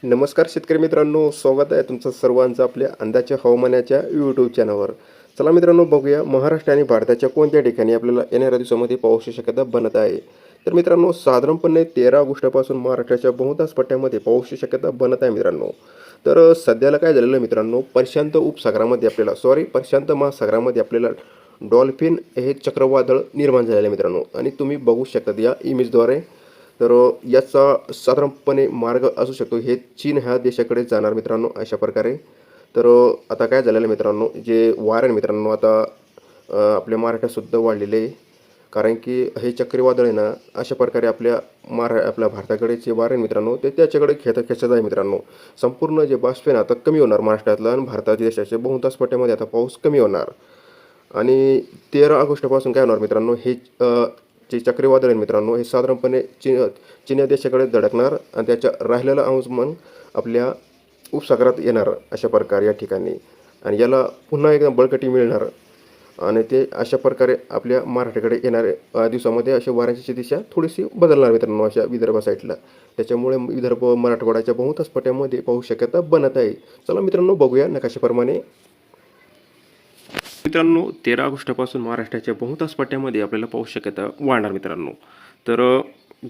नमस्कार शेतकरी मित्रांनो, स्वागत आहे तुमचं सर्वांचं आपल्या अंदाजच्या हवामानाच्या यूट्यूब चॅनलवर. चला मित्रांनो, बघूया महाराष्ट्र आणि भारताच्या कोणत्या ठिकाणी आपल्याला येणाऱ्या दिवसामध्ये पावसाची शक्यता बनत आहे. तर मित्रांनो, साधारणपणे 13 ऑगस्टपासून महाराष्ट्राच्या बहुतांश पट्ट्यामध्ये पावसाची शक्यता बनत आहे मित्रांनो. तर सध्याला काय झालेलं आहे मित्रांनो, प्रशांत महासागरामध्ये आपल्याला डॉल्फिन हे चक्रवादळ निर्माण झालेलं आहे मित्रांनो. आणि तुम्ही बघू शकता या इमेजद्वारे. तर याचा साधारणपणे मार्ग असू शकतो, हे चीन ह्या देशाकडे जाणार मित्रांनो अशा प्रकारे. तर आता काय झालेलं आहे मित्रांनो, जे वार आहे मित्रांनो आता आपल्या महाराष्ट्रातसुद्धा वाढलेले आहे. कारण की हे चक्रीवादळ आहे ना, अशा प्रकारे आपल्या भारताकडे जे वार आहे मित्रांनो, ते त्याच्याकडे खेचत आहे मित्रांनो. संपूर्ण जे बाष्प आहे ना, आता कमी होणार महाराष्ट्रातलं आणि भारताच्या देशाच्या बहुतांश पट्ट्यामध्ये आता पाऊस कमी होणार. आणि 13 ऑगस्टपासून काय होणार मित्रांनो, हे जे चक्रीवादळ आहे मित्रांनो, हे साधारणपणे चीन या देशाकडे धडकणार आणि त्याच्या राहिलेला अंश मग आपल्या उपसागरात येणार अशा प्रकारे या ठिकाणी. आणि याला पुन्हा एकदा बळकटी मिळणार आणि ते अशा प्रकारे आपल्या महाराष्ट्राकडे येणाऱ्या दिवसामध्ये अशा वाऱ्यांची दिशा थोडीशी बदलणार मित्रांनो अशा विदर्भ साईडला. त्याच्यामुळे विदर्भ मराठवाड्याच्या बहुतांश पट्ट्यामध्ये पाऊस शक्यता बनत आहे. चला मित्रांनो, बघूया नकाशाप्रमाणे. मित्रांनो, 13 ऑगस्टपासून महाराष्ट्राच्या बहुतांश पट्ट्यामध्ये आपल्याला पाऊस शक्यता वाढणार मित्रांनो. तर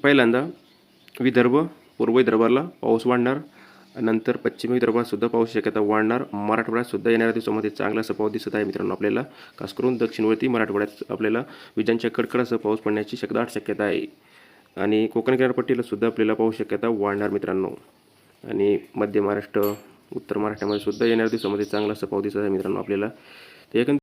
पहिल्यांदा विदर्भ, पूर्व विदर्भाला पाऊस वाढणार. नंतर पश्चिम विदर्भातसुद्धा पाऊस शक्यता वाढणार. मराठवाड्यातसुद्धा येणाऱ्या दिवसामध्ये चांगला असा पाऊस दिसत आहे मित्रांनो आपल्याला. खास करून दक्षिणवर्ती मराठवाड्यात आपल्याला विजांच्या कडकडासह पाऊस पडण्याची दाट शक्यता आहे. आणि कोकण किनारपट्टीला सुद्धा आपल्याला पाऊस शक्यता वाढणार मित्रांनो. आणि मध्य महाराष्ट्र, उत्तर महाराष्ट्रामध्ये सुद्धा येणाऱ्या दिवसामध्ये चांगला असा पाऊस दिसत आहे मित्रांनो आपल्याला. ते